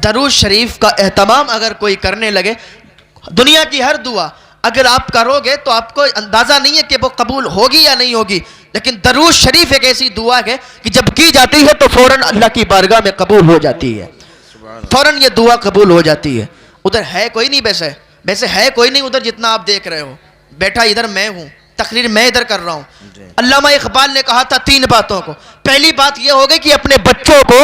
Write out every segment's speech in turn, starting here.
درود شریف کا اہتمام اگر کوئی کرنے لگے، دنیا کی ہر دعا اگر آپ کرو گے تو آپ کو اندازہ نہیں ہے کہ وہ قبول ہوگی یا نہیں ہوگی، لیکن درود شریف ایک ایسی دعا ہے کہ جب کی جاتی ہے تو فوراً اللہ کی بارگاہ میں قبول ہو جاتی ہے، فوراً یہ دعا قبول ہو جاتی ہے۔ ادھر ہے کوئی نہیں، ویسے ہے کوئی نہیں ادھر جتنا آپ دیکھ رہے ہو، بیٹھا ادھر میں ہوں، تقریر میں ادھر کر رہا ہوں۔ علامہ اقبال نے کہا تھا 3 باتوں کو، پہلی بات یہ ہوگی کہ اپنے بچوں کو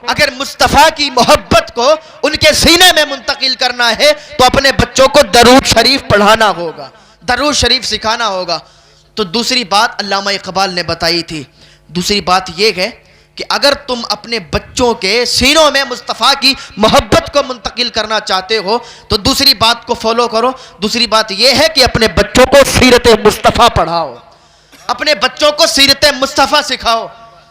اگر مصطفیٰ کی محبت کو ان کے سینے میں منتقل کرنا ہے تو اپنے بچوں کو درود شریف پڑھانا ہوگا، درود شریف سکھانا ہوگا۔ تو دوسری بات علامہ اقبال نے بتائی تھی، دوسری بات یہ ہے کہ اگر تم اپنے بچوں کے سینوں میں مصطفیٰ کی محبت کو منتقل کرنا چاہتے ہو تو دوسری بات کو فالو کرو۔ دوسری بات یہ ہے کہ اپنے بچوں کو سیرت مصطفیٰ پڑھاؤ، اپنے بچوں کو سیرت مصطفیٰ سکھاؤ،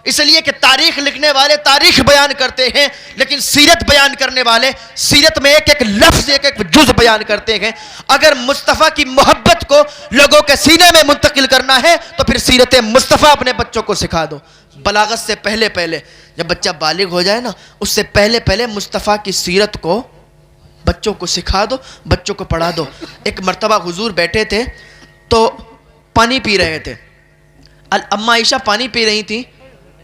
اس لیے کہ تاریخ لکھنے والے تاریخ بیان کرتے ہیں لیکن سیرت بیان کرنے والے سیرت میں ایک ایک لفظ ایک ایک جز بیان کرتے ہیں۔ اگر مصطفیٰ کی محبت کو لوگوں کے سینے میں منتقل کرنا ہے تو پھر سیرت مصطفیٰ اپنے بچوں کو سکھا دو۔ بلاغت سے پہلے جب بچہ بالغ ہو جائے نا، اس سے پہلے مصطفیٰ کی سیرت کو بچوں کو سکھا دو، بچوں کو پڑھا دو۔ ایک مرتبہ حضور بیٹھے تھے تو پانی پی رہے تھے، اماں عائشہ پانی پی رہی تھی،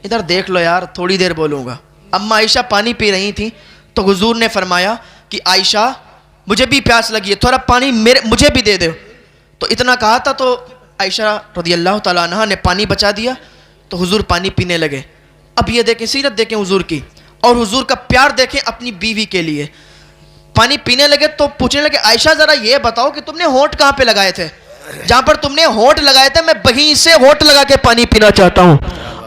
ادھر دیکھ لو یار تھوڑی دیر بولوں گا۔ اماں عائشہ پانی پی رہی تھی تو حضور نے فرمایا کہ عائشہ مجھے بھی پیاس لگی ہے، تھوڑا پانی مجھے بھی دے دو۔ تو اتنا کہا تھا تو عائشہ رضی اللہ تعالیٰ عنہ نے پانی بچا دیا تو حضور پانی پینے لگے۔ اب یہ دیکھیں سیرت دیکھیں حضور کی، اور حضور کا پیار دیکھیں اپنی بیوی کے لیے۔ پانی پینے لگے تو پوچھنے لگے عائشہ ذرا یہ بتاؤ کہ تم نے ہونٹ کہاں پہ لگائے تھے؟ جہاں پر تم نے ہونٹ لگائے تھے میں وہیں سے ہونٹ لگا کے پانی پینا چاہتا ہوں۔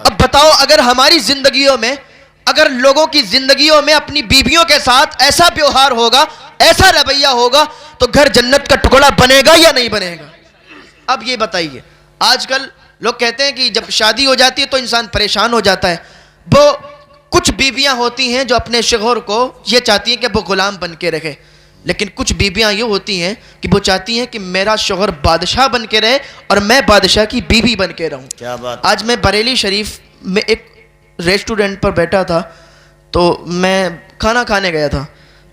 اب بتاؤ اگر ہماری زندگیوں میں، اگر لوگوں کی زندگیوں میں اپنی بیویوں کے ساتھ ایسا ویوہار ہوگا، ایسا رویہ ہوگا تو گھر جنت کا ٹکڑا بنے گا یا نہیں بنے گا؟ اب یہ بتائیے، آج کل لوگ کہتے ہیں کہ جب شادی ہو جاتی ہے تو انسان پریشان ہو جاتا ہے۔ وہ کچھ بیویاں ہوتی ہیں جو اپنے شوہر کو یہ چاہتی ہیں کہ وہ غلام بن کے رکھے، لیکن کچھ بیویاں یہ ہوتی ہیں کہ وہ چاہتی ہیں کہ میرا شوہر بادشاہ بن کے رہے اور میں بادشاہ کی بیوی بن کے رہوں۔ کیا بات! آج میں بریلی شریف میں ایک ریسٹورنٹ پر بیٹھا تھا تو میں کھانا کھانے گیا تھا،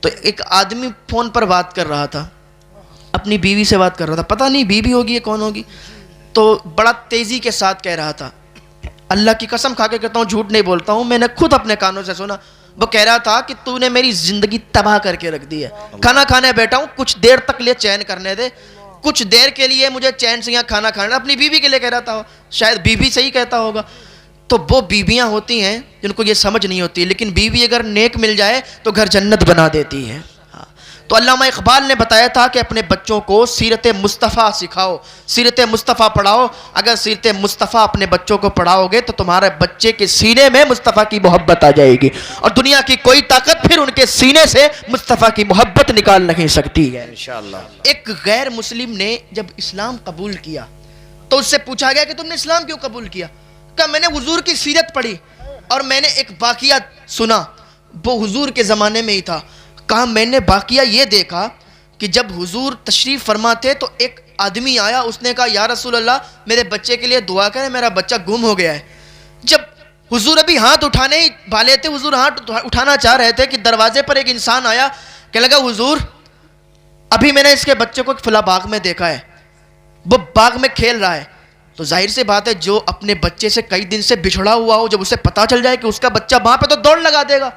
تو ایک آدمی فون پر بات کر رہا تھا، اپنی بیوی سے بات کر رہا تھا، پتہ نہیں بیوی ہوگی یا کون ہوگی، تو بڑا تیزی کے ساتھ کہہ رہا تھا، اللہ کی قسم کھا کے کہتا ہوں جھوٹ نہیں بولتا ہوں، میں نے خود اپنے کانوں سے سنا۔ وہ کہہ رہا تھا کہ تو نے میری زندگی تباہ کر کے رکھ دی ہے، کھانا کھانے بیٹھا ہوں کچھ دیر تک لیے چین کرنے دے، کچھ دیر کے لیے مجھے چین سے یہاں کھانا کھانا، اپنی بیوی کے لیے کہہ رہا تھا، شاید بیوی سے ہی کہتا ہوگا۔ تو وہ بیویاں ہوتی ہیں جن کو یہ سمجھ نہیں ہوتی، لیکن بیوی اگر نیک مل جائے تو گھر جنت بنا دیتی ہے۔ تو علامہ اقبال نے بتایا تھا کہ اپنے بچوں کو سیرت مصطفیٰ سکھاؤ، سیرت مصطفیٰ پڑھاؤ۔ اگر سیرت مصطفیٰ اپنے بچوں کو پڑھاؤ گے تو تمہارے بچے کے سینے میں مصطفیٰ کی محبت آ جائے گی، اور دنیا کی کوئی طاقت پھر ان کے سینے سے مصطفیٰ کی محبت نکال نہیں سکتی ہے انشاءاللہ۔ ایک غیر مسلم نے جب اسلام قبول کیا تو اس سے پوچھا گیا کہ تم نے اسلام کیوں قبول کیا؟ کہا میں نے حضور کی سیرت پڑھی اور میں نے ایک واقعہ سنا، وہ حضور کے زمانے میں ہی تھا۔ کہا میں نے واقعہ یہ دیکھا کہ جب حضور تشریف فرما تھے تو ایک آدمی آیا، اس نے کہا یا رسول اللہ میرے بچے کے لیے دعا کریں، میرا بچہ گم ہو گیا ہے۔ جب حضور ابھی ہاتھ اٹھانے ہی والے تھے، حضور ہاتھ اٹھانا چاہ رہے تھے کہ دروازے پر ایک انسان آیا، کہنے لگا حضور ابھی میں نے اس کے بچے کو فلاں باغ میں دیکھا ہے، وہ باغ میں کھیل رہا ہے۔ تو ظاہر سی بات ہے جو اپنے بچے سے کئی دن سے بچھڑا ہوا ہو، جب اسے پتا چل جائے کہ اس کا بچہ وہاں پہ تو دوڑ لگا دے گا۔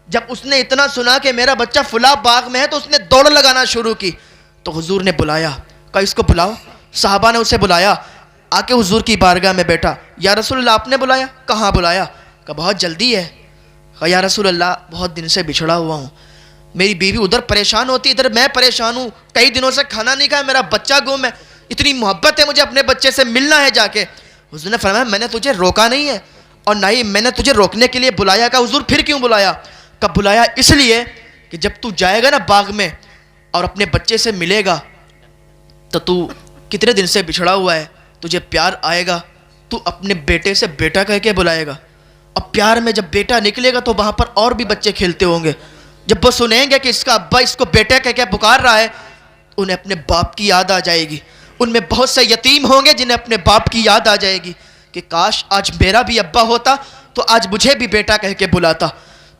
جب اس نے اتنا سنا کہ میرا بچہ فلاں باغ میں ہے تو اس نے دوڑ لگانا شروع کی۔ تو حضور نے بلایا، کہا اس کو بلاؤ۔ صحابہ نے اسے بلایا، آ کے حضور کی بارگاہ میں بیٹھا۔ یا رسول اللہ آپ نے بلایا؟ کہاں بلایا؟ کہا بہت جلدی ہے۔ کہا یا رسول اللہ بہت دن سے بچھڑا ہوا ہوں، میری بیوی ادھر پریشان ہوتی، ادھر میں پریشان ہوں، کئی دنوں سے کھانا نہیں کھایا، میرا بچہ گم ہے، اتنی محبت ہے مجھے اپنے بچے سے ملنا ہے جا کے۔ حضور نے فرمایا میں نے تجھے روکا نہیں ہے اور نہ ہی میں نے تجھے روکنے کے لیے بلایا۔ کہا حضور پھر کیوں بلایا؟ کب بلایا؟ اس لیے کہ جب تو جائے گا نا باغ میں اور اپنے بچے سے ملے گا تو کتنے دن سے بچھڑا ہوا ہے، تجھے پیار آئے گا، تو اپنے بیٹے سے بیٹا کہہ کے بلائے گا، اور پیار میں جب بیٹا نکلے گا تو وہاں پر اور بھی بچے کھیلتے ہوں گے، جب وہ سنیں گے کہ اس کا ابا اس کو بیٹا کہہ کے پکار رہا ہے انہیں اپنے باپ کی یاد آ جائے گی۔ ان میں بہت سے یتیم ہوں گے جنہیں اپنے باپ کی یاد آ جائے گی کہ کاش آج میرا بھی ابا ہوتا تو آج مجھے بھی بیٹا کہہ کے بلاتا۔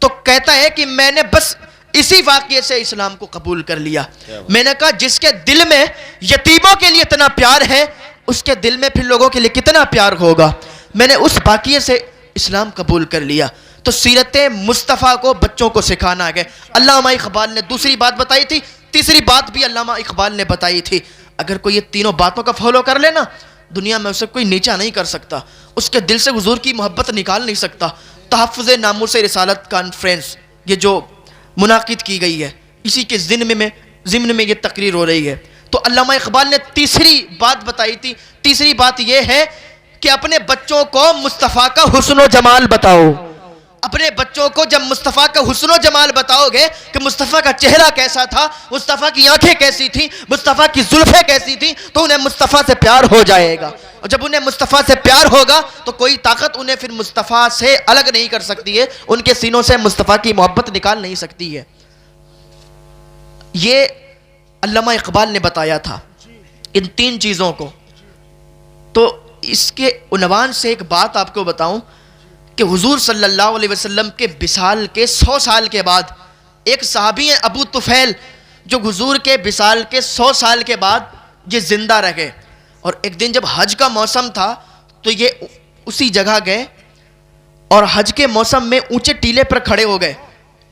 تو کہتا ہے کہ میں نے بس اسی واقعے سے اسلام کو قبول کر لیا. میں نے کہا جس کے دل میں یتیموں کے لیے اتنا پیار ہے اس کے دل میں پھر لوگوں کے لیے کتنا پیار ہوگا. میں نے اس واقعے سے اسلام قبول کر لیا. تو سیرت مصطفیٰ کو بچوں کو سکھانا ہے. علامہ اقبال نے دوسری بات بتائی تھی, تیسری بات بھی علامہ اقبال نے بتائی تھی. اگر کوئی یہ تینوں باتوں کا فالو کر لینا دنیا میں اسے کوئی نیچا نہیں کر سکتا, اس کے دل سے حضور کی محبت نکال نہیں سکتا. تحفظ ناموس رسالت کانفرنس یہ جو منعقد کی گئی ہے اسی کے ضمن میں یہ تقریر ہو رہی ہے. تو علامہ اقبال نے تیسری بات بتائی تھی. تیسری بات یہ ہے کہ اپنے بچوں کو مصطفیٰ کا حسن و جمال بتاؤ. اپنے بچوں کو جب مصطفیٰ کا حسن و جمال بتاؤ گے کہ مصطفیٰ کا چہرہ کیسا تھا, مصطفیٰ کی آنکھیں کیسی تھیں, مصطفیٰ کی زلفیں کیسی تھیں, تو انہیں مصطفیٰ سے پیار ہو جائے گا. اور جب انہیں مصطفیٰ سے پیار ہوگا تو کوئی طاقت انہیں پھر مصطفیٰ سے الگ نہیں کر سکتی ہے, ان کے سینوں سے مصطفیٰ کی محبت نکال نہیں سکتی ہے. یہ علامہ اقبال نے بتایا تھا ان تین چیزوں کو. تو اس کے عنوان سے ایک بات آپ کو بتاؤں کہ حضور صلی اللہ علیہ وسلم کے وصال کے 100 سال کے بعد ایک صحابی ہیں ابو طفیل, جو حضور کے وصال کے 100 سال کے بعد یہ زندہ رہے. اور ایک دن جب حج کا موسم تھا تو یہ اسی جگہ گئے اور حج کے موسم میں اونچے ٹیلے پر کھڑے ہو گئے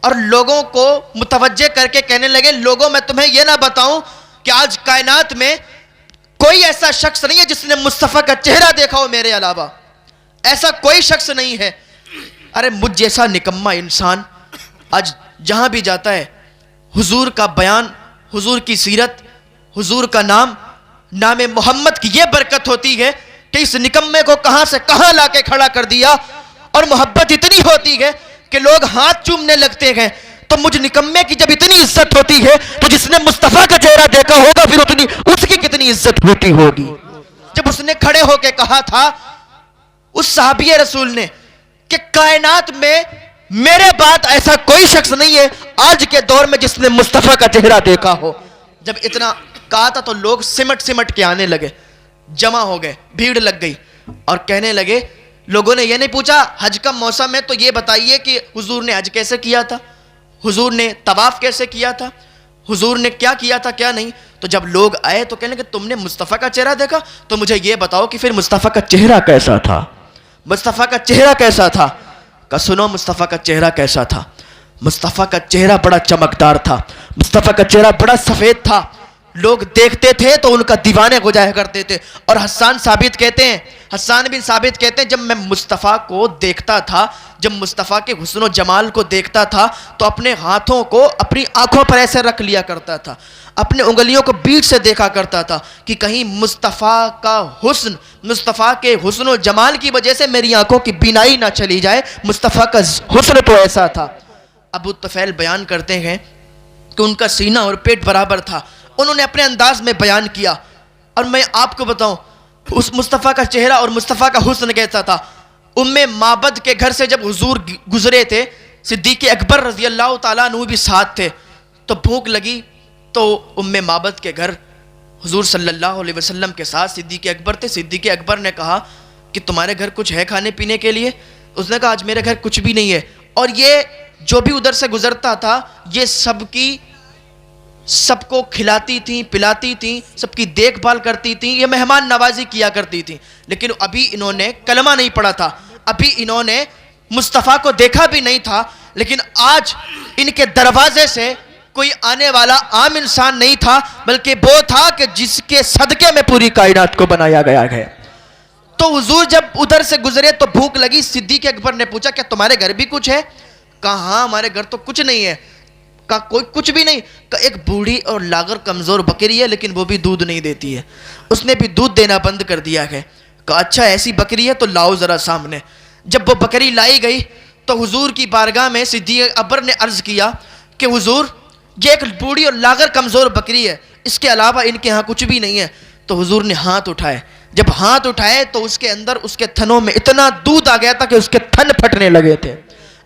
اور لوگوں کو متوجہ کر کے کہنے لگے, لوگوں میں تمہیں یہ نہ بتاؤں کہ آج کائنات میں کوئی ایسا شخص نہیں ہے جس نے مصطفیٰ کا چہرہ دیکھا ہو میرے علاوہ, ایسا کوئی شخص نہیں ہے. ارے مجھ جیسا نکما انسان آج جہاں بھی جاتا ہے حضور کا بیان, حضور کی سیرت, حضور کا نام محمد کی یہ برکت ہوتی ہے کہ اس نکمے کو کہاں سے کہاں لا کے کھڑا کر دیا. اور محبت اتنی ہوتی ہے کہ لوگ ہاتھ چومنے لگتے ہیں. تو مجھ نکمے کی جب اتنی عزت ہوتی ہے تو جس نے مصطفیٰ کا چہرہ دیکھا ہوگا پھر اتنی اس کی کتنی عزت ہوتی ہوگی. جب اس نے کھڑے ہو کے کہا تھا اس صحابی رسول نے کہ کائنات میں میرے بعد ایسا کوئی شخص نہیں ہے آج کے دور میں جس نے مصطفیٰ کا چہرہ دیکھا ہو. جب اتنا کہا تھا تو لوگ سمٹ کے آنے لگے, جمع ہو گئے, بھیڑ لگ گئی اور کہنے لگے, لوگوں نے یہ نہیں پوچھا حج کا موسم ہے تو یہ بتائیے کہ حضور نے حج کیسے کیا تھا, حضور نے طواف کیسے کیا تھا, حضور نے کیا کیا تھا کیا نہیں. تو جب لوگ آئے تو کہنے لگے تم نے مصطفیٰ کا چہرہ دیکھا تو مجھے یہ بتاؤ کہ پھر مصطفیٰ کا چہرہ کیسا تھا, مصطفیٰ کا چہرہ کیسا تھا. کہ سنو مصطفیٰ کا چہرہ کیسا تھا. مصطفیٰ کا چہرہ بڑا چمکدار تھا, مصطفیٰ کا چہرہ بڑا سفید تھا, لوگ دیکھتے تھے تو ان کا دیوانے ہو جایا کرتے تھے. اور حسان بن ثابت کہتے ہیں جب میں مصطفیٰ کو دیکھتا تھا, جب مصطفیٰ کے حسن و جمال کو دیکھتا تھا تو اپنے ہاتھوں کو اپنی آنکھوں پر ایسے رکھ لیا کرتا تھا, اپنے انگلیوں کو بیچ سے دیکھا کرتا تھا کہ کہیں مصطفیٰ کا حسن, مصطفیٰ کے حسن و جمال کی وجہ سے میری آنکھوں کی بینائی نہ چلی جائے. مصطفیٰ کا حسن تو ایسا تھا. ابو طفیل بیان کرتے ہیں کہ ان کا سینہ اور پیٹ برابر تھا. انہوں نے اپنے انداز میں بیان کیا. اور میں آپ کو بتاؤں اس مصطفیٰ کا چہرہ اور مصطفیٰ کا حسن کیسا تھا. معبد کے گھر سے جب حضور گزرے تھے, صدیق اکبر رضی اللہ تعالیٰ عنہ بھی ساتھ تھے, تو بھوک لگی تو معبد کے گھر حضور صلی اللہ علیہ وسلم کے ساتھ صدیق اکبر تھے. صدیق اکبر نے کہا کہ تمہارے گھر کچھ ہے کھانے پینے کے لیے؟ اس نے کہا آج میرے گھر کچھ بھی نہیں ہے. اور یہ جو بھی ادھر سے گزرتا تھا یہ سب کو کھلاتی تھیں, پلاتی تھیں, سب کی دیکھ بھال کرتی تھیں, یہ مہمان نوازی کیا کرتی تھیں. لیکن ابھی انہوں نے کلمہ نہیں پڑھا تھا, ابھی انہوں نے مصطفیٰ کو دیکھا بھی نہیں تھا. لیکن آج ان کے دروازے سے کوئی آنے والا عام انسان نہیں تھا, بلکہ وہ تھا کہ جس کے صدقے میں پوری کائنات کو بنایا گیا ہے. تو حضور جب ادھر سے گزرے تو بھوک لگی. صدیق اکبر نے پوچھا کیا تمہارے گھر بھی کچھ ہے؟ کہا ہاں ہمارے گھر تو کچھ نہیں ہے. کہا کوئی کچھ بھی نہیں؟ کہا ایک بوڑھی اور لاغر کمزور بکری ہے لیکن وہ بھی دودھ نہیں دیتی ہے, اس نے بھی دودھ دینا بند کر دیا ہے. کہا اچھا ایسی بکری ہے تو لاؤ ذرا سامنے. جب وہ بکری لائی گئی تو حضور کی بارگاہ میں صدیق اکبر نے عرض کیا کہ حضور یہ ایک بوڑھی اور لاغر کمزور بکری ہے, اس کے علاوہ ان کے ہاں کچھ بھی نہیں ہے. تو حضور نے ہاتھ اٹھائے. جب ہاتھ اٹھائے تو اس کے اندر اس کے تھنوں میں اتنا دودھ آ گیا تھا کہ اس کے تھن پھٹنے لگے تھے,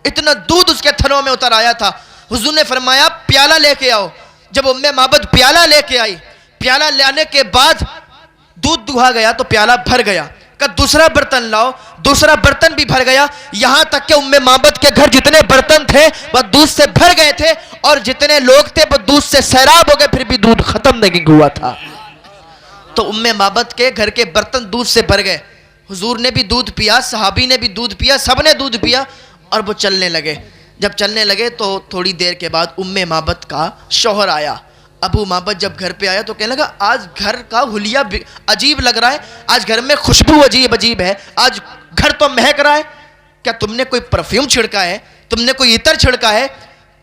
اتنا دودھ اس کے تھنوں میں اتر آیا تھا. حضور نے فرمایا پیالہ لے کے آؤ. جب معبد پیالہ لے کے آئی, پیالہ لانے کے بعد دودھ دہا گیا تو پیالہ بھر گیا. کہ دوسرا برتن لاؤ، دوسرا برتن بھی بھر گیا، یہاں تک کہ معبد کے گھر جتنے برتن تھے وہ دودھ سے بھر گئے تھے، اور جتنے لوگ تھے وہ دودھ سے سیراب ہو گئے، پھر بھی دودھ ختم نہیں ہوا تھا۔ تو معبد کے گھر کے برتن دودھ سے بھر گئے، حضور نے بھی دودھ پیا، صحابی نے بھی دودھ پیا، سب نے دودھ پیا، اور وہ چلنے لگے۔ جب چلنے لگے تو تھوڑی دیر کے بعد معبد کا شوہر آیا۔ ابو معبد جب گھر پہ آیا تو کہنے لگا آج گھر کا حلیہ عجیب لگ رہا ہے، آج گھر میں خوشبو عجیب ہے، آج گھر تو مہک رہا ہے، کیا تم نے کوئی پرفیوم چھڑکا ہے، تم نے کوئی عطر چھڑکا ہے؟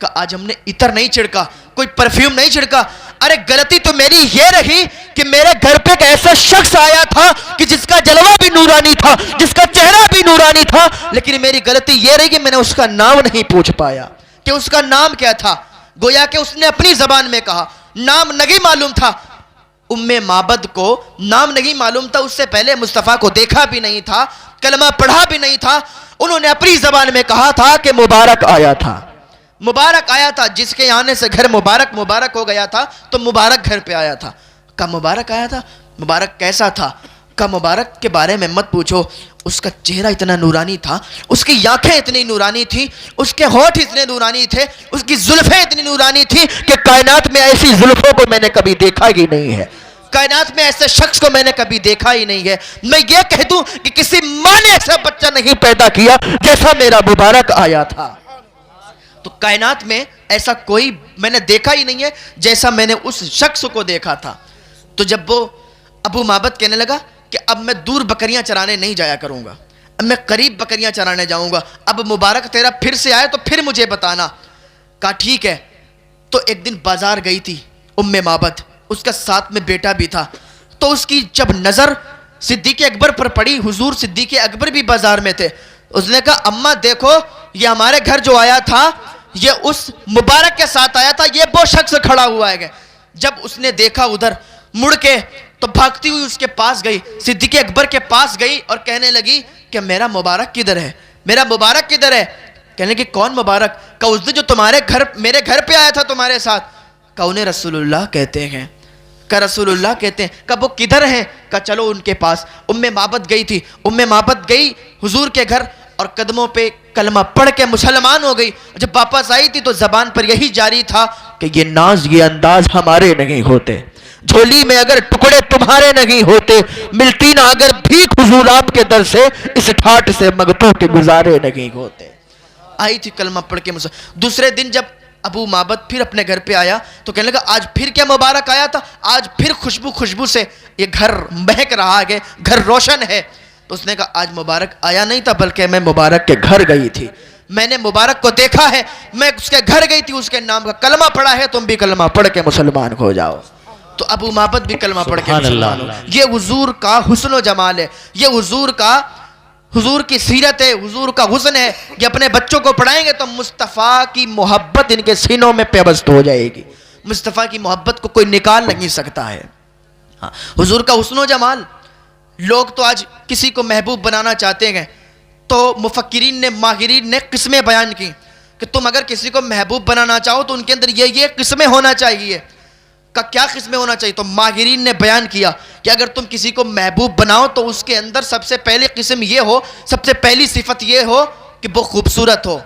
کہ آج ہم نے عطر نہیں چھڑکا، کوئی پرفیوم نہیں چھڑکا۔ ارے غلطی تو میری یہ رہی کہ میرے گھر پہ ایک ایسا شخص آیا تھا کہ جس کا جلوہ بھی نورانی تھا، جس کا چہرہ بھی نورانی تھا، لیکن میری غلطی یہ رہی کہ میں نے اس کا نام نہیں پوچھ پایا کہ اس کا نام کیا تھا۔ گویا کہ اس نے اپنی زبان میں کہا، نام نہیں معلوم تھا۔ معبد کو نام نہیں معلوم تھا، اس سے پہلے مصطفیٰ کو دیکھا بھی نہیں تھا، کلمہ پڑھا بھی نہیں تھا۔ انہوں نے اپنی زبان میں کہا تھا کہ مبارک آیا تھا، مبارک آیا تھا، جس کے آنے سے گھر مبارک ہو گیا تھا، تو مبارک گھر پہ آیا تھا۔ کہ مبارک آیا تھا، مبارک کیسا تھا؟ کہ مبارک کے بارے میں مت پوچھو، اس کا چہرہ اتنا نورانی تھا، اس کی آنکھیں اتنی نورانی تھی، اس کے ہونٹ اتنے نورانی تھے، اس کی زلفیں اتنی نورانی تھی کہ کائنات میں ایسی زلفوں کو میں نے کبھی دیکھا ہی نہیں ہے، کائنات میں ایسے شخص کو میں نے کبھی دیکھا ہی نہیں ہے۔ میں یہ کہہ دوں کہ کسی ماں نے ایسا بچہ نہیں پیدا کیا جیسا میرا مبارک آیا تھا۔ تو کائنات میں ایسا کوئی میں نے دیکھا ہی نہیں ہے جیسا میں نے اس شخص کو دیکھا تھا۔ تو جب وہ ابو معبد کہنے لگا کہ اب میں دور بکریاں چرانے نہیں جایا کروں گا، اب میں قریب بکریاں چرانے جاؤں گا، اب مبارک تیرا پھر سے آئے تو پھر مجھے بتانا۔ کہا ٹھیک ہے۔ تو ایک دن بازار گئی تھی معبد، اس کا ساتھ میں بیٹا بھی تھا، تو اس کی جب نظر صدیق اکبر پر پڑی، حضور صدیق اکبر بھی بازار میں تھے، اس نے کہا اماں دیکھو یہ ہمارے گھر جو آیا تھا یہ اس مبارک کے ساتھ آیا تھا، یہ وہ شخص کھڑا ہوا ہے۔ جب اس نے دیکھا ادھر مڑ کے تو بھاگتی ہوئی اس کے پاس گئی، صدیق اکبر کے پاس گئی اور کہنے لگی کہ میرا مبارک کدھر ہے، میرا مبارک کدھر ہے؟ کہنے لگی کون مبارک؟ کہ اس دن جو تمہارے گھر میرے گھر پہ آیا تھا تمہارے ساتھ۔ کہ انہیں رسول اللہ کہتے ہیں۔ کہ رسول اللہ کہتے ہیں۔ کہ وہ کدھر ہیں؟ کہ چلو ان کے پاس۔ معبد گئی تھی، معبد گئی حضور کے گھر اور قدموں پہ کلمہ پڑھ کے مسلمان ہو گئی۔ جب واپس آئی تھی تو زبان پر یہی جاری تھا کہ یہ ناز یہ انداز ہمارے نہیں ہوتے، جھولی میں اگر ٹکڑے تمہارے نہیں ہوتے، ملتی نہ اگر بھیک حضور آپ کے در سے، اس ٹھاٹ سے مگتوں کے گزارے نہیں ہوتے۔ آئی تھی کلمہ پڑھ کے دوسرے دن جب ابو معبد پھر اپنے گھر پہ آیا تو کہنے لگا آج پھر کیا مبارک آیا تھا، آج پھر خوشبو سے یہ گھر مہک رہا ہے، گھر روشن ہے۔ تو اس نے کہا آج مبارک آیا نہیں تھا بلکہ میں مبارک کے گھر گئی تھی، میں نے مبارک کو دیکھا ہے، میں اس کے گھر گئی تھی، اس کے نام کا کلمہ پڑھا ہے، تم بھی کلمہ پڑھ کے مسلمان ہو جاؤ۔ تو ابو معبد بھی کلمہ پڑھ کے مسلمان ہو۔ یہ حضور کا حسن و جمال ہے، یہ حضور کی سیرت ہے، حضور کا حسن ہے۔ یہ اپنے بچوں کو پڑھائیں گے تو مصطفیٰ کی محبت ان کے سینوں میں پیوست ہو جائے گی، مصطفیٰ کی محبت کو کوئی نکال نہیں سکتا ہے۔ حضور کا حسن و جمال، لوگ تو آج کسی کو محبوب بنانا چاہتے ہیں تو مفکرین نے ماہرین نے قسمیں بیان کی کہ تم اگر کسی کو محبوب بنانا چاہو تو ان کے اندر یہ قسمیں ہونا چاہیے۔ کا کیا قسمیں ہونا چاہیے؟ تو ماہرین نے بیان کیا کہ اگر تم کسی کو محبوب بناؤ تو اس کے اندر سب سے پہلی قسم یہ ہو، سب سے پہلی صفت یہ ہو کہ وہ خوبصورت ہو۔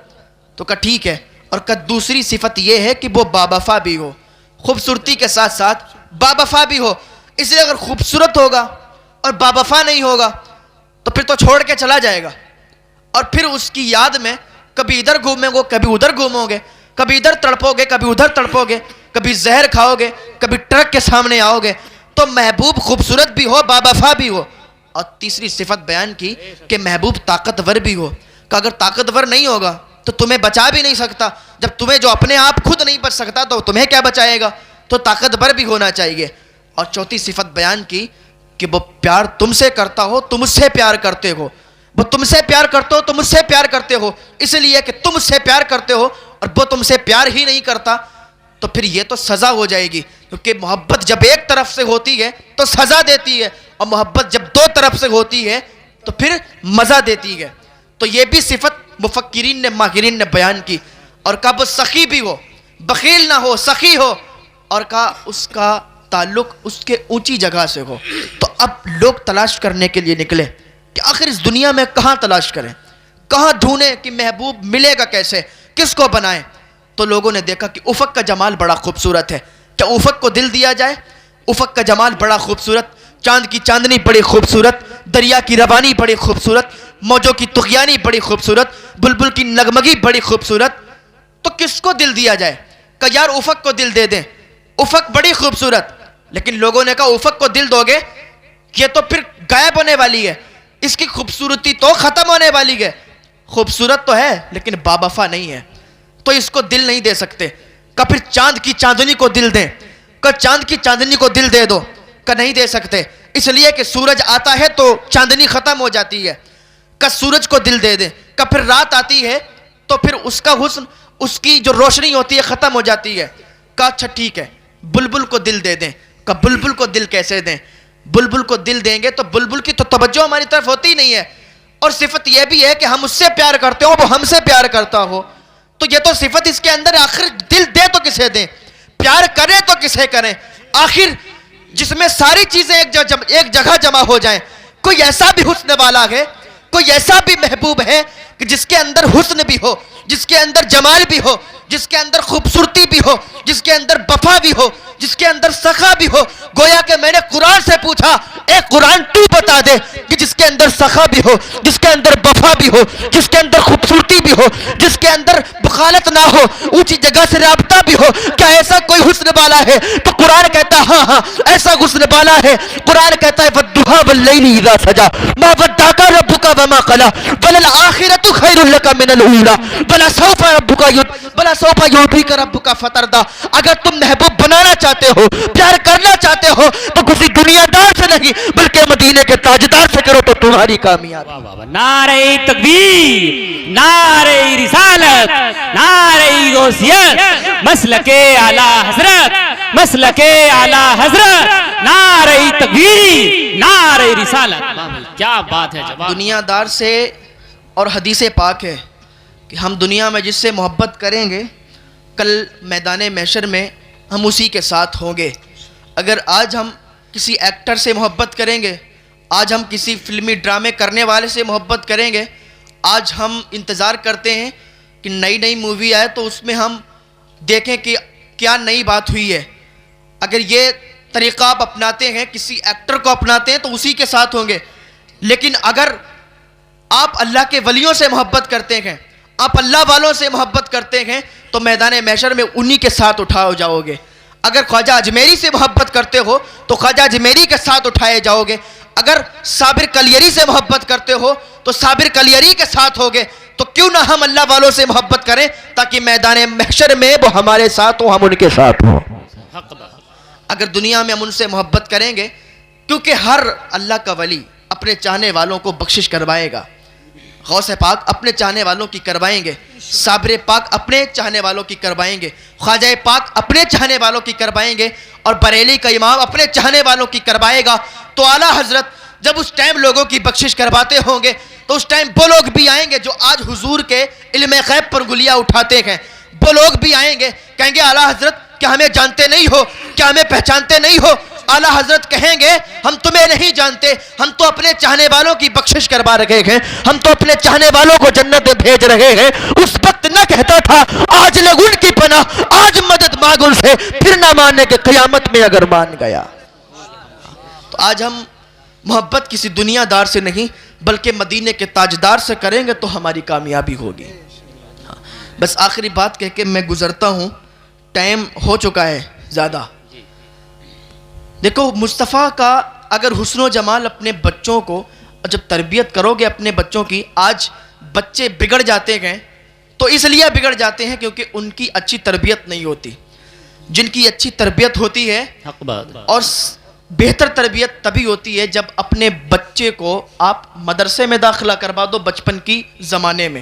تو کہا ٹھیک ہے، اور کہا دوسری صفت یہ ہے کہ وہ باوفا بھی ہو، خوبصورتی کے ساتھ ساتھ باوفا بھی ہو۔ اس لیے اگر خوبصورت ہوگا اور باوفا نہیں ہوگا تو پھر تو چھوڑ کے چلا جائے گا، اور پھر اس کی یاد میں کبھی ادھر گھومو گے کبھی ادھر گھومو گے، کبھی ادھر تڑپو گے کبھی ادھر تڑپو گے، کبھی زہر کھاؤ گے کبھی ٹرک کے سامنے آؤ گے۔ تو محبوب خوبصورت بھی ہو باوفا بھی ہو۔ اور تیسری صفت بیان کی کہ محبوب طاقتور بھی ہو، کہ اگر طاقتور نہیں ہوگا تو تمہیں بچا بھی نہیں سکتا، جب تمہیں جو اپنے آپ خود نہیں بچ سکتا تو تمہیں کیا بچائے گا، تو طاقتور بھی ہونا چاہیے۔ اور چوتھی صفت بیان کی کہ وہ پیار تم سے کرتا ہو تم اس سے پیار کرتے ہو، وہ تم سے پیار کرتے ہو تم اس سے پیار کرتے ہو، اس لیے کہ تم اس سے پیار کرتے ہو اور وہ تم سے پیار ہی نہیں کرتا تو پھر یہ تو سزا ہو جائے گی، کیونکہ محبت جب ایک طرف سے ہوتی ہے تو سزا دیتی ہے، اور محبت جب دو طرف سے ہوتی ہے تو پھر مزہ دیتی ہے۔ تو یہ بھی صفت مفکرین نے ماہرین نے بیان کی، اور کہا وہ سخی بھی ہو، بخیل نہ ہو، سخی ہو، اور کہا اس کا تعلق اس کے اونچی جگہ سے ہو۔ تو اب لوگ تلاش کرنے کے لیے نکلے کہ آخر اس دنیا میں کہاں تلاش کریں, کہاں ڈھونڈیں کہ محبوب ملے گا کیسے, کس کو بنائیں. تو لوگوں نے دیکھا کہ افق کا جمال بڑا خوبصورت ہے, کیا افق کو دل دیا جائے. افق کا جمال بڑا خوبصورت, چاند کی چاندنی بڑی خوبصورت, دریا کی روانی بڑی خوبصورت, موجوں کی طغیانی بڑی خوبصورت, بلبل کی نغمگی بڑی خوبصورت. تو کس کو دل دیا جائے, کہ یار افق کو دل دے دیں, افق بڑی خوبصورت. لیکن لوگوں نے کہا افق کو دل دو گے یہ تو پھر غائب ہونے والی ہے, اس کی خوبصورتی تو ختم ہونے والی ہے. خوبصورت تو ہے لیکن باوفا نہیں ہے, تو اس کو دل نہیں دے سکتے. کہ پھر چاند کی چاندنی کو دل دیں, کہ چاند کی چاندنی کو دل دے دو, کہ نہیں دے سکتے, اس لیے کہ سورج آتا ہے تو چاندنی ختم ہو جاتی ہے. کہ سورج کو دل دے دیں, کہ پھر رات آتی ہے تو پھر اس کا حسن, اس کی جو روشنی ہوتی ہے ختم ہو جاتی ہے. کہ اچھا ٹھیک ہے بلبل کو دل دے دیں. کہ بلبل کو دل کیسے دیں, بلبل کو دل دیں گے تو بلبل کی تو توجہ ہماری طرف ہوتی نہیں ہے, اور صفت یہ بھی ہے کہ ہم اس سے پیار کرتے ہو وہ ہم سے پیار کرتا ہو. تو یہ تو صفت اس کے اندر, آخر دل دے تو کسے دیں, پیار کریں تو کسے کریں. آخر جس میں ساری چیزیں ایک جگہ جمع ہو جائیں, کوئی ایسا بھی حسن والا ہے, کوئی ایسا بھی محبوب ہے کہ جس کے اندر حسن بھی ہو, جس کے اندر جمال بھی ہو, جس کے اندر خوبصورتی بھی ہو, جس کے اندر وفا بھی ہو, جس کے اندر سخا بھی ہو. گویا کہ میں نے قرآن سے پوچھا, اے قرآن تو بتا دے کہ جس کے اندر سخا بھی ہو, جس کے اندر وفا بھی ہو, جس کے اندر خوبصورتی بھی ہو, جس کے اندر بخالت نہ ہو, اونچی جگہ سے رابطہ بھی ہو, کیا ایسا کوئی حسن والا ہے؟ تو قرآن کہتا ہے ہاں ہاں ایسا حسن والا ہے. قرآن کہتا ہے وَالضُّحَىٰ وَاللَّيْلِ إِذَا سَجَىٰ مَا وَدَّعَكَ رَبُّكَ وَمَا قَلَىٰ وَلَلْآخِرَةُ خَيْرٌ لَكَ مِنَ الْأُولَىٰ وَلَسَوْفَ يُعْطِيكَ رَبُّكَ فَتَرْضَىٰ. اگر تم محبوب بنانا چاہتے ہو, پیار کرنا چاہتے ہو, تو کسی دنیا دار سے نہیں بلکہ مدینے کے تاجدار سے کرو تو تمہاری کامیابی. نعرہ تکبیر, نعرہ رسالت, نعرہ غوثیت, مسلک اعلی حضرت, مسلک اعلی حضرت, نعرہ تکبیر, نعرہ رسالت. کیا بات ہے جواب. دنیا دار سے, اور حدیث پاک ہے کہ ہم دنیا میں جس سے محبت کریں گے کل میدان محشر میں ہم اسی کے ساتھ ہوں گے. اگر آج ہم کسی ایکٹر سے محبت کریں گے, آج ہم کسی فلمی ڈرامے کرنے والے سے محبت کریں گے, آج ہم انتظار کرتے ہیں کہ نئی نئی مووی آئے تو اس میں ہم دیکھیں کہ کیا نئی بات ہوئی ہے. اگر یہ طریقہ آپ اپناتے ہیں, کسی ایکٹر کو اپناتے ہیں تو اسی کے ساتھ ہوں گے. لیکن اگر آپ اللہ کے ولیوں سے محبت کرتے ہیں, آپ اللہ والوں سے محبت کرتے ہیں, تو میدان محشر میں انہی کے ساتھ اٹھاؤ جاؤ گے. اگر خواجہ اجمیری سے محبت کرتے ہو تو خواجہ اجمیری کے ساتھ اٹھائے جاؤ گے. اگر صابر کلیری سے محبت کرتے ہو تو صابر کلیری کے ساتھ ہوگے. تو کیوں نہ ہم اللہ والوں سے محبت کریں تاکہ میدان محشر میں وہ ہمارے ساتھ ہوں, ہم ان کے ساتھ ہوں. اگر دنیا میں ہم ان سے محبت کریں گے, کیونکہ ہر اللہ کا ولی اپنے چاہنے والوں کو بخشش کروائے گا. غوث پاک اپنے چاہنے والوں کی کروائیں گے, صابر پاک اپنے چاہنے والوں کی کروائیں گے, خواجہ پاک اپنے چاہنے والوں کی کروائیں گے, اور بریلی کا امام اپنے چاہنے والوں کی کروائے گا. تو اعلیٰ حضرت جب اس ٹائم لوگوں کی بخشش کرواتے ہوں گے تو اس ٹائم وہ لوگ بھی آئیں گے جو آج حضور کے علم غیب پر گلیاں اٹھاتے ہیں. وہ لوگ بھی آئیں گے, کہیں گے اعلیٰ حضرت کیا ہمیں جانتے نہیں ہو, کیا ہمیں پہچانتے نہیں ہو؟ اعلیٰ حضرت کہیں گے ہم تمہیں نہیں جانتے, ہم تو اپنے چاہنے والوں کی بخشش کروا رہے ہیں, ہم تو اپنے چاہنے والوں کو جنت میں بھیج رہے ہیں. اس وقت نہ کہتا تھا آج لگ ان کی پناہ, آج مدد مانگ ان سے, پھر نہ ماننے کے قیامت میں اگر مان گیا. تو آج ہم محبت کسی دنیا دار سے نہیں بلکہ مدینے کے تاجدار سے کریں گے تو ہماری کامیابی ہوگی. بس آخری بات کہہ کے میں گزرتا ہوں, ٹائم ہو چکا ہے زیادہ. دیکھو مصطفیٰ کا اگر حسن و جمال اپنے بچوں کو جب تربیت کرو گے اپنے بچوں کی, آج بچے بگڑ جاتے ہیں تو اس لیے بگڑ جاتے ہیں کیونکہ ان کی اچھی تربیت نہیں ہوتی. جن کی اچھی تربیت ہوتی ہے اور بہتر تربیت تبھی ہوتی ہے جب اپنے بچے کو آپ مدرسے میں داخلہ کروا دو. بچپن کی زمانے میں,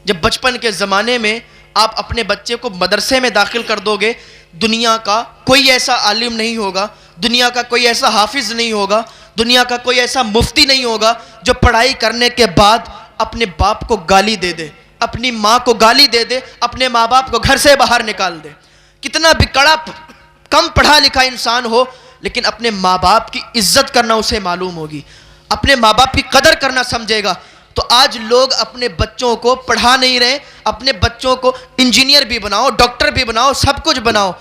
جب بچپن کے زمانے میں آپ اپنے بچے کو مدرسے میں داخل کر دو گے, دنیا کا کوئی ایسا عالم نہیں ہوگا, دنیا کا کوئی ایسا حافظ نہیں ہوگا, دنیا کا کوئی ایسا مفتی نہیں ہوگا جو پڑھائی کرنے کے بعد اپنے باپ کو گالی دے دے, اپنی ماں کو گالی دے دے, اپنے ماں باپ کو گھر سے باہر نکال دے. کتنا بھی کڑا کم پڑھا لکھا انسان ہو لیکن اپنے ماں باپ کی عزت کرنا اسے معلوم ہوگی. اپنے ماں باپ کی قدر کرنا سمجھے گا. تو آج لوگ اپنے بچوں کو پڑھا نہیں رہے. اپنے بچوں کو انجینئر بھی بناؤ, ڈاکٹر بھی بناؤ, سب کچھ بناؤ,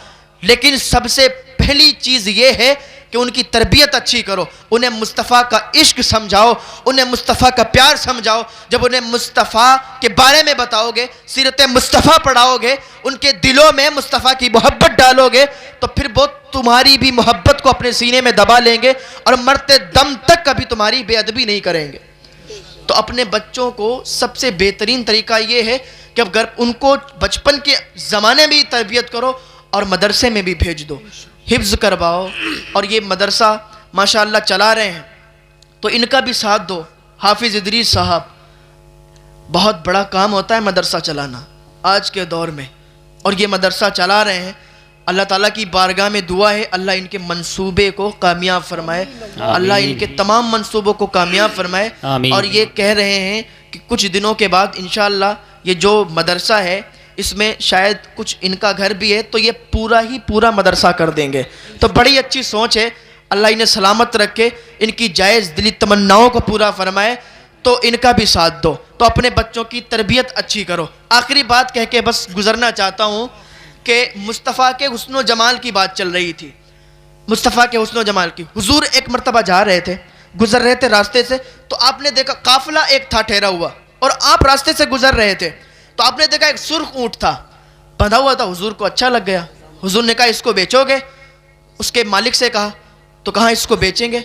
لیکن سب سے پہلی چیز یہ ہے کہ ان کی تربیت اچھی کرو. انہیں مصطفیٰ کا عشق سمجھاؤ, انہیں مصطفیٰ کا پیار سمجھاؤ. جب انہیں مصطفیٰ کے بارے میں بتاؤ گے, سیرت مصطفیٰ پڑھاؤ گے, ان کے دلوں میں مصطفیٰ کی محبت ڈالو گے, تو پھر وہ تمہاری بھی محبت کو اپنے سینے میں دبا لیں گے اور مرتے دم تک کبھی تمہاری بے ادبی نہیں کریں گے. تو اپنے بچوں کو سب سے بہترین طریقہ یہ ہے کہ اگر ان کو بچپن کے زمانے میں تربیت کرو اور مدرسے میں بھی بھیج دو, حفظ کرواؤ. اور یہ مدرسہ ماشاءاللہ چلا رہے ہیں تو ان کا بھی ساتھ دو. حافظ ادریس صاحب, بہت بڑا کام ہوتا ہے مدرسہ چلانا آج کے دور میں, اور یہ مدرسہ چلا رہے ہیں. اللہ تعالیٰ کی بارگاہ میں دعا ہے اللہ ان کے منصوبے کو کامیاب فرمائے, اللہ ان کے تمام منصوبوں کو کامیاب فرمائے. اور یہ کہہ رہے ہیں کہ کچھ دنوں کے بعد انشاءاللہ یہ جو مدرسہ ہے اس میں شاید کچھ ان کا گھر بھی ہے, تو یہ پورا مدرسہ کر دیں گے. تو بڑی اچھی سوچ ہے, اللہ انہیں سلامت رکھے, ان کی جائز دلی تمناؤں کو پورا فرمائے. تو ان کا بھی ساتھ دو. تو اپنے بچوں کی تربیت اچھی کرو. آخری بات کہہ کے بس گزرنا چاہتا ہوں کہ مصطفیٰ کے حسن و جمال کی بات چل رہی تھی. مصطفیٰ کے حسن و جمال کی. حضور ایک مرتبہ جا رہے تھے, گزر رہے تھے راستے سے, تو آپ نے دیکھا قافلہ ایک تھا ٹھہرا ہوا, اور آپ راستے سے گزر رہے تھے, تو آپ نے دیکھا ایک سرخ اونٹ تھا بندھا ہوا تھا. حضور کو اچھا لگ گیا. حضور نے کہا اس کو بیچو گے؟ اس کے مالک سے کہا, تو کہا اس کو بیچیں گے.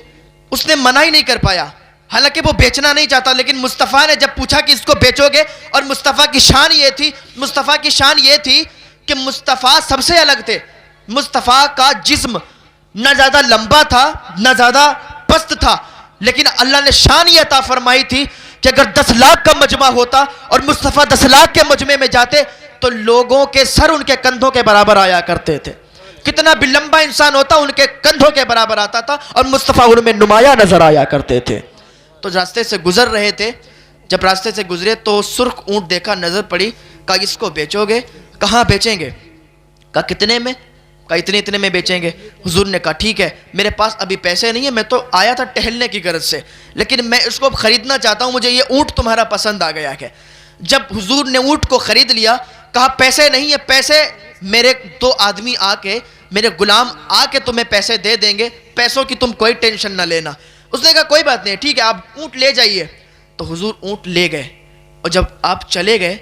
اس نے منع ہی نہیں کر پایا, حالانکہ وہ بیچنا نہیں چاہتا, لیکن مصطفیٰ نے جب پوچھا کہ اس کو بیچو گے, اور مصطفیٰ کی شان یہ تھی کہ مصطفیٰ سب سے الگ تھے. مصطفیٰ کا جسم نہ زیادہ لمبا تھا نہ زیادہ پست تھا, لیکن اللہ نے شان یہ عطا فرمائی تھی کہ اگر 10 لاکھ کا مجمع ہوتا اور مصطفیٰ 10 لاکھ کے مجمع میں جاتے تو لوگوں کے سر ان کے کندھوں کے برابر آیا کرتے تھے. کتنا بھی لمبا انسان ہوتا ان کے کندھوں کے برابر آتا تھا, اور مصطفیٰ ان میں نمایاں نظر آیا کرتے تھے. تو راستے سے گزر رہے تھے, جب راستے سے گزرے تو سرخ اونٹ دیکھا, نظر پڑی, کہا اس کو بیچو گے؟ کہاں بیچیں گے؟ کہا کتنے میں؟ کہا اتنے میں بیچیں گے. حضور نے کہا ٹھیک ہے, میرے پاس ابھی پیسے نہیں ہیں, میں تو آیا تھا ٹہلنے کی غرض سے, لیکن میں اس کو خریدنا چاہتا ہوں, مجھے یہ اونٹ تمہارا پسند آ گیا ہے. جب حضور نے اونٹ کو خرید لیا, کہا پیسے نہیں ہے, پیسے میرے 2 آدمی آ کے, میرے غلام آ کے تمہیں پیسے دے دیں گے, پیسوں کی تم کوئی ٹینشن نہ لینا. اس نے کہا کوئی بات نہیں, ٹھیک ہے آپ اونٹ لے جائیے. تو حضور اونٹ لے گئے, اور جب آپ چلے گئے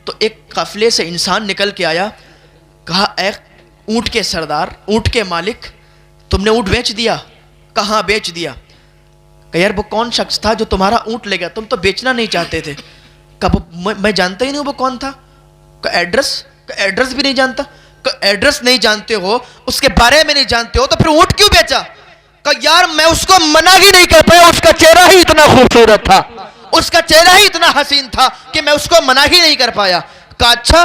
تو ایک قافلے سے انسان نکل کے آیا. کہا اے اونٹ کے سردار, اونٹ کے مالک, تم نے اونٹ بیچ دیا؟ کہاں بیچ دیا. کہ یار وہ کون شخص تھا جو تمہارا اونٹ لے گیا, تم تو بیچنا نہیں چاہتے تھے. کہا میں جانتا ہی نہیں وہ کون تھا. کہ ایڈریس بھی نہیں جانتا. کہ ایڈریس نہیں جانتے ہو, اس کے بارے میں نہیں جانتے ہو, تو پھر اونٹ کیوں بیچا؟ کہ یار میں اس کو منع ہی نہیں کر پایا, اس کا چہرہ ہی اتنا خوبصورت تھا, اس کا چہرہ ہی اتنا حسین تھا کہ میں اس کو منع ہی نہیں کر پایا. کہا اچھا.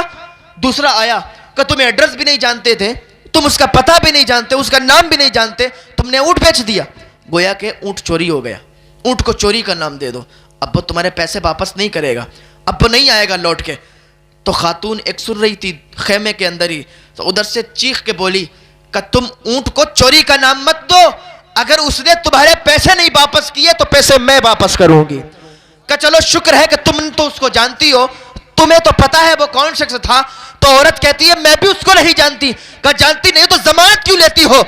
دوسرا آیا, کہ تم ایڈریس بھی نہیں جانتے تھے, تم اس کا پتہ بھی نہیں جانتے, اس کا نام بھی نہیں جانتے, تم نے اونٹ بیچ دیا. گویا کہ اونٹ چوری ہو گیا. اونٹ کو چوری کا نام دے دو, اب وہ تمہارے پیسے واپس نہیں کرے گا, اب وہ نہیں آئے گا لوٹ کے. تو خاتون ایک سن رہی تھی خیمے کے اندر ہی, تو ادھر سے چیخ کے بولی کہ تم اونٹ کو چوری کا نام مت دو, اگر اس نے تمہارے پیسے نہیں واپس کیے تو پیسے میں واپس کروں گی. کہ چلو شکر ہے کہ تم تو اس کو جانتی ہو, تمہیں تو پتا ہے وہ کون شخص تھا. تو عورت کہتی ہے میں بھی اس کو نہیں جانتی. کہ جانتی نہیں تو ضمانت کیوں لیتی ہو؟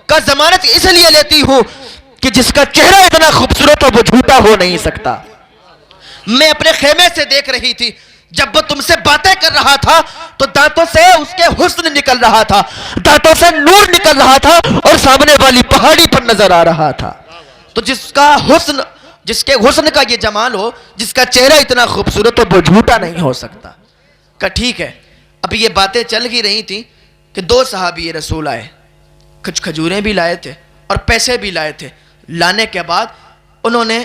کہ ضمانت اس لیے لیتی ہوں کہ جس کا چہرہ اتنا خوبصورت ہو وہ جھوٹا ہو نہیں سکتا. میں اپنے خیمے سے دیکھ رہی تھی, جب وہ تم سے باتیں کر رہا تھا تو دانتوں سے اس کے حسن نکل رہا تھا, دانتوں سے نور نکل رہا تھا, اور سامنے والی پہاڑی پر نظر آ رہا تھا. تو جس کے حسن کا یہ جمال ہو, جس کا چہرہ اتنا خوبصورت ہو, وہ جھوٹا نہیں ہو سکتا. کہ ٹھیک ہے. ابھی یہ باتیں چل ہی رہی تھیں کہ 2 صحابی رسول آئے, کچھ کھجوریں بھی لائے تھے اور پیسے بھی لائے تھے. لانے کے بعد انہوں نے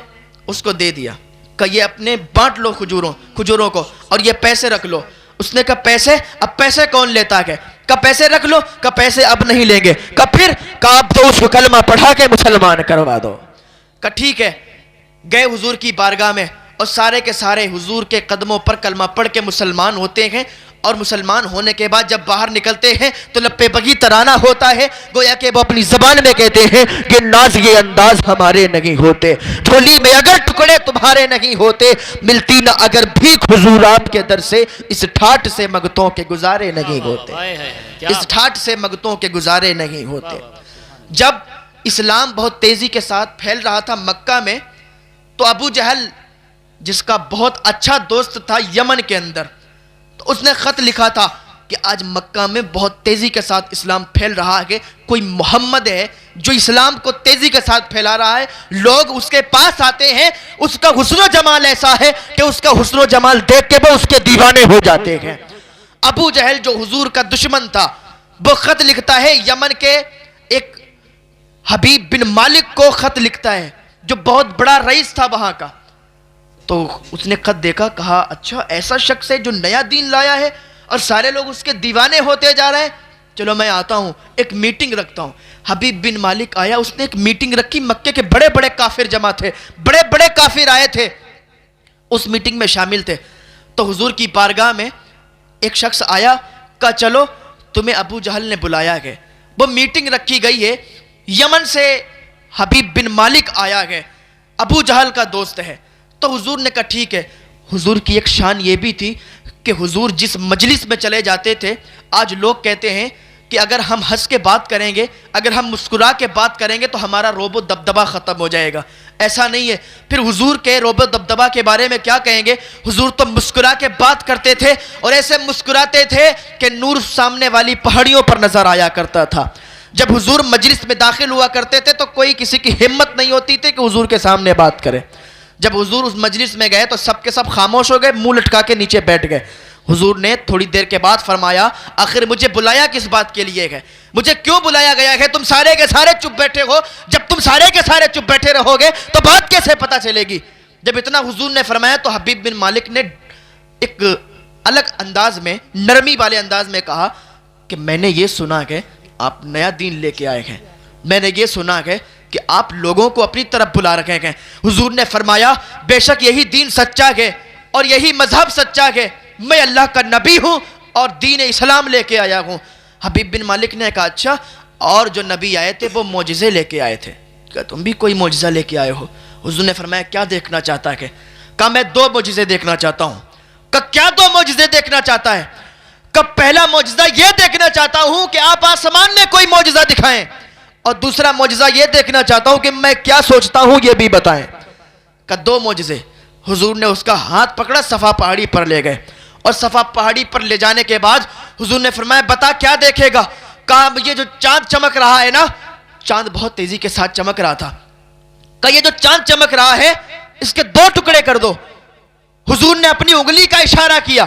اس کو دے دیا کہ یہ اپنے بانٹ لو کھجوروں کو, اور یہ پیسے رکھ لو. اس نے کہا پیسے؟ اب پیسے کون لیتا ہے؟ کہ پیسے رکھ لو. کہ پیسے اب نہیں لیں گے. کہ پھر؟ کہ اب تو اس کو کلمہ پڑھا کے مسلمان کروا دو. کہ ٹھیک ہے. گئے حضور کی بارگاہ میں, اور سارے کے سارے حضور کے قدموں پر کلمہ پڑھ کے مسلمان ہوتے ہیں, اور مسلمان ہونے کے بعد جب باہر نکلتے ہیں تو لب پہ بگی ترانہ ہوتا ہے، گویا کہ وہ اپنی زبان میں کہتے ہیں کہ ناز یہ انداز ہمارے نہیں ہوتے، جھولی میں اگر ٹکڑے تمہارے نہیں ہوتے، ملتی نہ اگر بھیک حضور آپ کے در سے، اس ٹھاٹ سے مگتوں کے گزارے نہیں ہوتے، اس ٹھاٹ سے مگتوں کے گزارے نہیں ہوتے۔ جب اسلام بہت تیزی کے ساتھ پھیل رہا تھا مکہ میں، تو ابو جہل جس کا بہت اچھا دوست تھا یمن کے اندر، تو اس نے خط لکھا تھا کہ آج مکہ میں بہت تیزی کے ساتھ اسلام پھیل رہا ہے، کوئی محمد ہے جو اسلام کو تیزی کے ساتھ پھیلا رہا ہے، لوگ اس کے پاس آتے ہیں، اس کا حسن و جمال ایسا ہے کہ اس کا حسن و جمال دیکھ کے وہ اس کے دیوانے ہو جاتے ہیں۔ ابو جہل جو حضور کا دشمن تھا، وہ خط لکھتا ہے، یمن کے ایک حبیب بن مالک کو خط لکھتا ہے جو بہت بڑا رئیس تھا وہاں کا۔ تو اس نے خط دیکھا، کہا اچھا ایسا شخص ہے جو نیا دین لایا ہے اور سارے لوگ اس کے دیوانے ہوتے جا رہے ہیں، چلو میں آتا ہوں، ایک میٹنگ رکھتا ہوں۔ حبیب بن مالک آیا، اس نے ایک میٹنگ رکھی، مکے کے بڑے بڑے کافر جمع تھے، بڑے بڑے کافر آئے تھے، اس میٹنگ میں شامل تھے۔ تو حضور کی بارگاہ میں ایک شخص آیا، کہا چلو تمہیں ابو جہل نے بلایا ہے۔ وہ میٹنگ رکھی گئی ہے، یمن سے حبیب بن مالک آیا ہے، ابو جہل کا دوست ہے۔ تو حضور نے کہا ٹھیک ہے۔ حضور کی ایک شان یہ بھی تھی کہ حضور جس مجلس میں چلے جاتے تھے، آج لوگ کہتے ہیں کہ اگر ہم ہنس کے بات کریں گے، اگر ہم مسکرا کے بات کریں گے تو ہمارا روب و دبدبہ ختم ہو جائے گا، ایسا نہیں ہے۔ پھر حضور کے روب و دبدبہ کے بارے میں کیا کہیں گے؟ حضور تو مسکرا کے بات کرتے تھے اور ایسے مسکراتے تھے کہ نور سامنے والی پہاڑیوں پر نظر آیا کرتا تھا۔ جب حضور مجلس میں داخل ہوا کرتے تھے تو کوئی کسی کی ہمت نہیں ہوتی تھی کہ حضور کے سامنے بات کرے۔ جب حضور اس مجلس میں گئے تو سب کے سب خاموش ہو گئے، منہ لٹکا کے نیچے بیٹھ گئے۔ حضور نے تھوڑی دیر کے بعد فرمایا، آخر مجھے بلایا کس بات کے لیے ہے؟ مجھے کیوں بلایا گیا ہے؟ تم سارے کے سارے چپ بیٹھے ہو، جب تم سارے کے سارے چپ بیٹھے رہو گے تو بات کیسے پتہ چلے گی؟ جب اتنا حضور نے فرمایا تو حبیب بن مالک نے ایک الگ انداز میں، نرمی والے انداز میں کہا کہ میں نے یہ سنا کہ آپ نیا دین لے کے آئے ہیں، میں نے یہ سنا ہے کہ آپ لوگوں کو اپنی طرف بلا رکھے ہیں۔ حضور نے فرمایا بے شک یہی دین سچا ہے اور یہی مذہب سچا ہے، میں اللہ کا نبی ہوں اور دین اسلام لے کے آیا ہوں۔ حبیب بن مالک نے کہا اچھا، اور جو نبی آئے تھے وہ معجزے لے کے آئے تھے، کہا تم بھی کوئی معجزہ لے کے آئے ہو؟ حضور نے فرمایا کیا دیکھنا چاہتا ہے؟ کہا میں 2 معجزے دیکھنا چاہتا ہوں۔ کہا کیا 2 معجزے دیکھنا چاہتا ہے؟ کہا پہلا معجزہ یہ دیکھنا چاہتا ہوں کہ آپ آسمان میں کوئی معجزہ دکھائیں، اور دوسرا معجزہ یہ دیکھنا چاہتا ہوں کہ میں کیا سوچتا ہوں یہ بھی بتائیں۔ کہ 2 معجزے۔ حضور نے اس کا ہاتھ پکڑا، صفا پہاڑی پر لے گئے، اور صفا پہاڑی پر لے جانے کے بعد حضور نے فرمایا بتا کیا دیکھے گا؟ کہا یہ جو چاند چمک رہا ہے نا، چاند بہت تیزی کے ساتھ چمک رہا تھا، کہا یہ جو چاند چمک رہا ہے اس کے 2 ٹکڑے کر دو۔ حضور نے اپنی انگلی کا اشارہ کیا،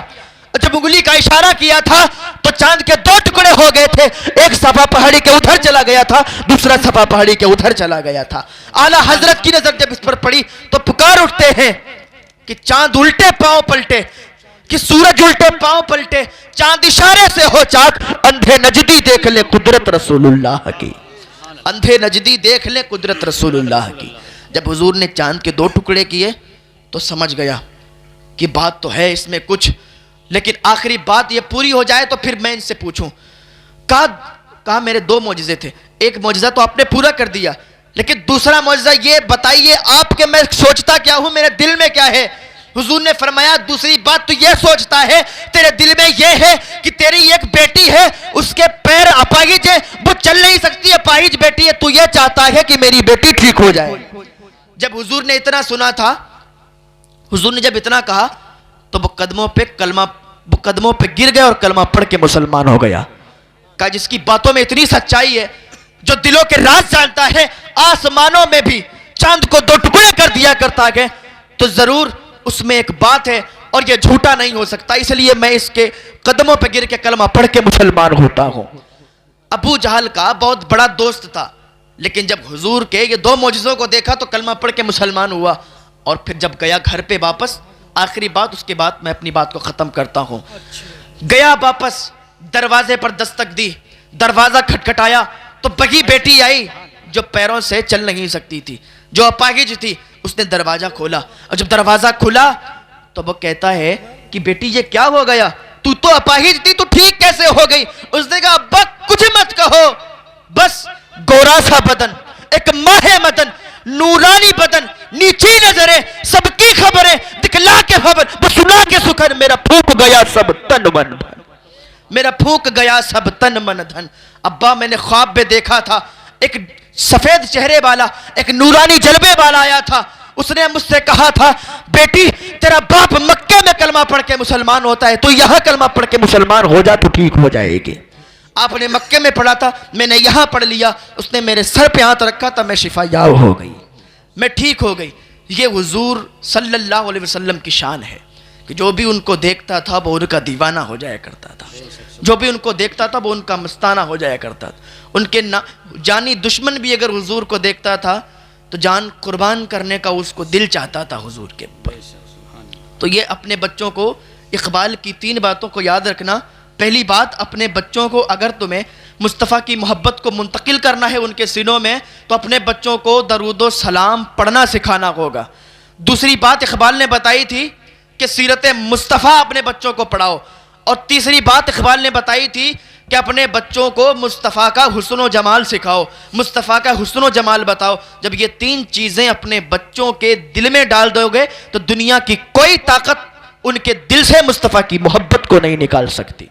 جب انگلی کا اشارہ کیا تھا تو چاند کے 2 ٹکڑے ہو گئے تھے، ایک صفا پہاڑی کے ادھر چلا گیا تھا، دوسرا صفا پہاڑی کے ادھر چلا گیا تھا۔ اعلیٰ حضرت کی نظر جب اس پر پڑی تو پکار اٹھتے ہیں کہ چاند الٹے پاؤں پلٹے، کہ سورج الٹے پاؤں پلٹے، چاند اشارے سے ہو چاک، اندھے نجدی دیکھ لے قدرت رسول اللہ کی، اندھے نجدی دیکھ لے قدرت رسول اللہ کی۔ جب حضور نے چاند کے 2 ٹکڑے کیے تو سمجھ گیا کہ بات تو ہے اس میں کچھ، لیکن آخری بات یہ پوری ہو جائے تو پھر میں ان سے پوچھوں۔ کہا میرے 2 معجزے تھے، ایک معجزہ تو آپ نے پورا کر دیا، لیکن دوسرا معجزہ یہ بتائیے آپ کہ میں سوچتا کیا ہوں، میرے دل میں کیا ہے؟ حضور نے فرمایا دوسری بات تو یہ سوچتا ہے، تیرے دل میں یہ ہے کہ تیری ایک بیٹی ہے، اس کے پیر اپاہج ہے، وہ چل نہیں سکتی، اپاہج بیٹی ہے، تو یہ چاہتا ہے کہ میری بیٹی ٹھیک ہو جائے۔ جب حضور نے اتنا سنا تھا، حضور نے جب اتنا کہا تو وہ قدموں پہ گر گئے اور کلمہ پڑھ کے مسلمان ہو گیا۔ کہا جس کی باتوں میں اتنی سچائی ہے، جو دلوں کے راز جانتا ہے، آسمانوں میں بھی چاند کو 2 ٹکڑے کر دیا کرتا ہے، تو ضرور اس میں ایک بات ہے اور یہ جھوٹا نہیں ہو سکتا، اس لیے میں اس کے قدموں پہ گر کے کلمہ پڑھ کے مسلمان ہوتا ہوں۔ ابو جہل کا بہت بڑا دوست تھا، لیکن جب حضور کے یہ 2 معجزوں کو دیکھا تو کلمہ پڑھ کے مسلمان ہوا، اور پھر جب گیا گھر پہ واپس، آخری بات اس کے بعد میں اپنی بات کو ختم کرتا ہوں، گیا واپس، دروازے پر دستک دی، دروازہ کھٹکھٹایا تو بگی بیٹی آئی جو پیروں سے چل نہیں سکتی تھی، جو اپاہج تھی، اس نے دروازہ کھولا، اور جب دروازہ کھلا تو وہ کہتا ہے کہ بیٹی یہ کیا ہو گیا؟ تو اپاہج تھی تو ٹھیک کیسے ہو گئی؟ اس نے کہا ابا کچھ مت کہو، بس گورا سا بدن، ایک ماہ مدن، نورانی بدن، نیچی نظریں، سب کی خبریں، دکھلا کے خبر، بسلا کے سکھر، میرا پھونک گیا سب تن من دھن، میرا پھونک گیا سب تن من دھن۔ ابا میں نے خواب میں دیکھا تھا ایک سفید چہرے والا، ایک نورانی جلوے والا آیا تھا، اس نے مجھ سے کہا تھا بیٹی تیرا باپ مکے میں کلمہ پڑھ کے مسلمان ہوتا ہے، تو یہاں کلمہ پڑھ کے مسلمان ہو جا تو ٹھیک ہو جائے گی۔ آپ نے مکے میں پڑھا تھا، میں نے یہاں پڑھ لیا، اس نے میرے سر پہ ہاتھ رکھا تھا، میں شفا یاب ہو گئی، میں ٹھیک ہو گئی۔ یہ حضور صلی اللہ علیہ وسلم کی شان ہے کہ جو بھی ان کو دیکھتا تھا وہ ان کا دیوانہ ہو جایا کرتا تھا، جو بھی ان کو دیکھتا تھا وہ ان کا مستانہ ہو جایا کرتا تھا۔ ان کے جانی دشمن بھی اگر حضور کو دیکھتا تھا تو جان قربان کرنے کا اس کو دل چاہتا تھا حضور کے اوپر۔ تو یہ اپنے بچوں کو اقبال کی 3 باتوں کو یاد رکھنا۔ پہلی بات، اپنے بچوں کو اگر تمہیں مصطفیٰ کی محبت کو منتقل کرنا ہے ان کے سینوں میں تو اپنے بچوں کو درود و سلام پڑھنا سکھانا ہوگا۔ دوسری بات اقبال نے بتائی تھی کہ سیرت مصطفیٰ اپنے بچوں کو پڑھاؤ، اور تیسری بات اقبال نے بتائی تھی کہ اپنے بچوں کو مصطفیٰ کا حسن و جمال سکھاؤ، مصطفیٰ کا حسن و جمال بتاؤ۔ جب یہ 3 چیزیں اپنے بچوں کے دل میں ڈال دو گے تو دنیا کی کوئی طاقت ان کے دل سے مصطفیٰ کی محبت کو نہیں نکال سکتی۔